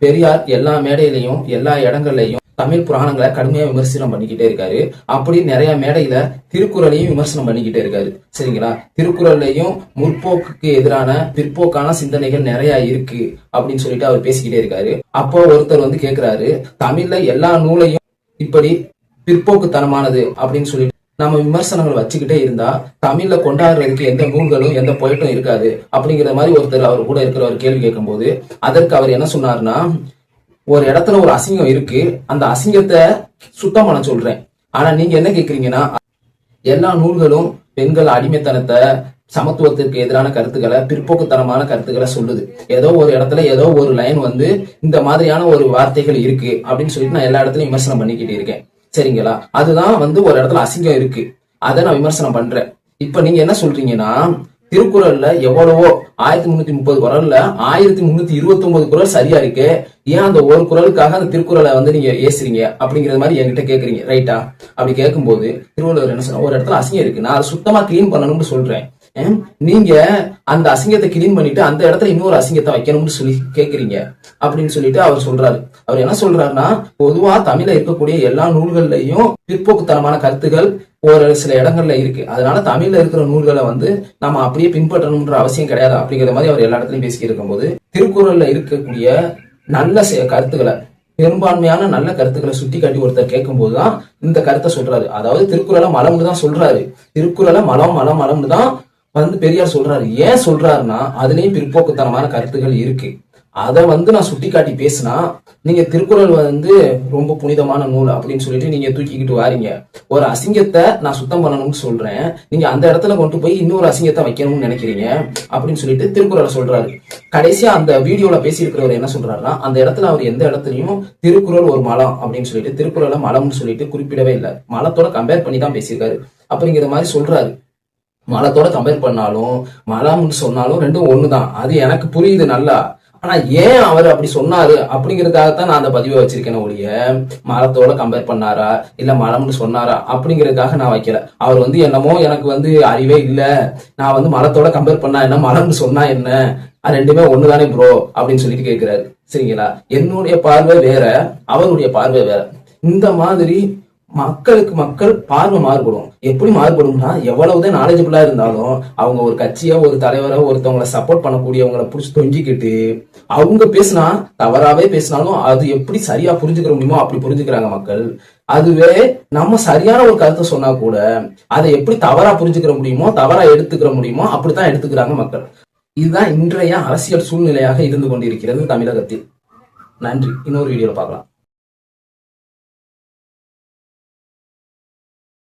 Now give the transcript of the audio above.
பெரியார் எல்லா மேடையிலையும் எல்லா இடங்கள்லயும் தமிழ் புராணங்களை கடுமையா விமர்சனம் பண்ணிக்கிட்டே இருக்காரு. அப்படி நிறைய மேடையில திருக்குறளையும் விமர்சனம் பண்ணிக்கிட்டே இருக்காரு. சரிங்களா? திருக்குறள்லையும் முற்போக்குக்கு எதிரான பிற்போக்கான சிந்தனைகள் நிறைய இருக்கு அப்படின்னு சொல்லிட்டு அவர் பேசிக்கிட்டே இருக்காரு. அப்போ ஒருத்தர் வந்து கேக்குறாரு, தமிழ்ல எல்லா நூலையும் இப்படி பிற்போக்குத்தனமானது அப்படின்னு சொல்லிட்டு நம்ம விமர்சனங்கள் வச்சுக்கிட்டே இருந்தா தமிழ்ல கொண்டாடுறதுக்கு எந்த நூல்களும் எந்த பொயட்டும் இருக்காது அப்படிங்கிற மாதிரி ஒருத்தர் அவர் கூட இருக்கிற ஒரு கேள்வி கேட்கும் போது அதற்கு அவர் என்ன சொன்னார்னா, ஒரு இடத்துல ஒரு அசிங்கம் இருக்கு, அந்த அசிங்கத்தை சுத்தம் பண்ண சொல்றேன். ஆனா நீங்க என்ன கேக்குறீங்கன்னா, எல்லா நூல்களும் பெண்கள் அடிமைத்தனத்தை, சமத்துவத்திற்கு எதிரான கருத்துக்களை, பிற்போக்குத்தனமான கருத்துக்களை சொல்லுது. ஏதோ ஒரு இடத்துல ஏதோ ஒரு லைன் வந்து இந்த மாதிரியான ஒரு வார்த்தைகள் இருக்கு அப்படின்னு சொல்லிட்டு நான் எல்லா இடத்துலயும் விமர்சனம் பண்ணிக்கிட்டு இருக்கேன். சரிங்களா? அதுதான் வந்து ஒரு இடத்துல அசிங்கம் இருக்கு, அதை நான் விமர்சனம் பண்றேன். இப்ப நீங்க என்ன சொல்றீங்கன்னா, திருக்குறள்ல எவ்வளவோ 1330 குறள்ல 1329 குறள் சரியா இருக்கு, ஏன் அந்த ஒரு குறளுக்காக அந்த திருக்குறளை வந்து நீங்க ஏசுறீங்க அப்படிங்கிற மாதிரி என்கிட்ட கேக்குறீங்க, ரைட்டா? அப்படி கேட்கும்போது திருவள்ளுவர் என்ன சொன்னா, ஒரு இடத்துல அசிங்கம் இருக்கு, நான் அதை சுத்தமா கிளீன் பண்ணணும்னு சொல்றேன். நீங்க அந்த அசிங்கத்தை கிளீன் பண்ணிட்டு அந்த இடத்துல இன்னொரு அசிங்கத்தை வைக்கணும்னு சொல்லி கேக்குறீங்க அப்படின்னு சொல்லிட்டு அவர் சொல்றாரு. அவர் என்ன சொல்றாருன்னா, பொதுவா தமிழ்ல இருக்கக்கூடிய எல்லா நூல்கள்லயும் பிற்போக்குத்தனமான கருத்துகள் ஒரு சில இடங்கள்ல இருக்கு, அதனால தமிழ்ல இருக்கிற நூல்களை வந்து நம்ம அப்படியே பின்பற்றணும்ன்ற அவசியம் கிடையாது அப்படிங்கிற மாதிரி அவர் எல்லா இடத்துலயும் பேசிக்கிட்டு இருக்கும்போது, திருக்குறள்ல இருக்கக்கூடிய நல்ல கருத்துக்களை, பெரும்பான்மையான நல்ல கருத்துக்களை சுட்டி காட்டி ஒருத்தர் கேட்கும் போதுதான் இந்த கருத்தை சொல்றாரு. அதாவது திருக்குறளை மலம்னு தான் சொல்றாரு, திருக்குறளை மலம்னு தான் வந்து பெரியார் சொல்றாரு. ஏன் சொல்றாருன்னா, அதுலயும் பிற்போக்குத்தனமான கருத்துக்கள் இருக்கு, அதை வந்து நான் சுட்டி காட்டி பேசினா நீங்க திருக்குறள் வந்து ரொம்ப புனிதமான நூல் அப்படின்னு சொல்லிட்டு நீங்க தூக்கிக்கிட்டு வாரீங்க. ஒரு அசிங்கத்தை நான் சுத்தம் பண்ணணும்னு சொல்றேன், நீங்க அந்த இடத்துல கொண்டு போய் இன்னொரு அசிங்கத்தை வைக்கணும்னு நினைக்கிறீங்க அப்படின்னு சொல்லிட்டு திருக்குறளை சொல்றாரு. கடைசியா அந்த வீடியோல பேசியிருக்கிறவர் என்ன சொல்றாருன்னா, அந்த இடத்துல அவர் எந்த இடத்துலயும் திருக்குறள் ஒரு மலம் அப்படின்னு சொல்லிட்டு திருக்குறளை மலம்னு சொல்லிட்டு குறிப்பிடவே இல்லை, மலத்தோட கம்பேர் பண்ணி தான் பேசியிருக்காரு அப்படிங்கிற மாதிரி சொல்றாரு. மலத்தோட கம்பேர் பண்ணாலும் மலம்னு சொன்னாலும் ரெண்டும் ஒண்ணுதான், அது எனக்கு புரியுது நல்லா. ஆனா ஏன் அவர் அப்படி சொன்னாரு அப்படிங்கறதுக்காகத்தான் நான் அந்த பதிவை வச்சிருக்கேன் ஒழிய, மலத்தோட கம்பேர் பண்ணாரா இல்ல மலம்னு சொன்னாரா அப்படிங்கறதுக்காக நான் வைக்கல. அவர் வந்து என்னமோ எனக்கு வந்து அறிவே இல்ல, நான் வந்து மலத்தோட கம்பேர் பண்ணா என்ன, மலம்னு சொன்னா என்ன, ரெண்டுமே ஒண்ணுதானே ப்ரோ அப்படின்னு சொல்லிட்டு கேட்கிறாரு. சரிங்களா? என்னுடைய பார்வை வேற, அவருடைய பார்வை வேற. இந்த மாதிரி மக்களுக்கு மக்கள் பார்வை மாறுபடும். எப்படி மாறுபடும்னா, எவ்வளவுதான் நாலேஜபிளா இருந்தாலும் அவங்க ஒரு கட்சியோ ஒரு தலைவரோ ஒருத்தவங்களை சப்போர்ட் பண்ணக்கூடியவங்களை புடிச்சு தொங்கிக்கிட்டு அவங்க பேசினா தவறாவே பேசினாலும் அது எப்படி சரியா புரிஞ்சுக்கிற முடியுமோ அப்படி புரிஞ்சுக்கிறாங்க மக்கள். அதுவே நம்ம சரியான ஒரு கருத்தை சொன்னா கூட அதை எப்படி தவறா புரிஞ்சுக்கிற முடியுமோ, தவறா எடுத்துக்கிற முடியுமோ அப்படித்தான் எடுத்துக்கிறாங்க மக்கள். இதுதான் இன்றைய அரசியல் சூழ்நிலையாக இருந்து கொண்டிருக்கிறது தமிழகத்தில். நன்றி. இன்னொரு வீடியோல பார்க்கலாம்.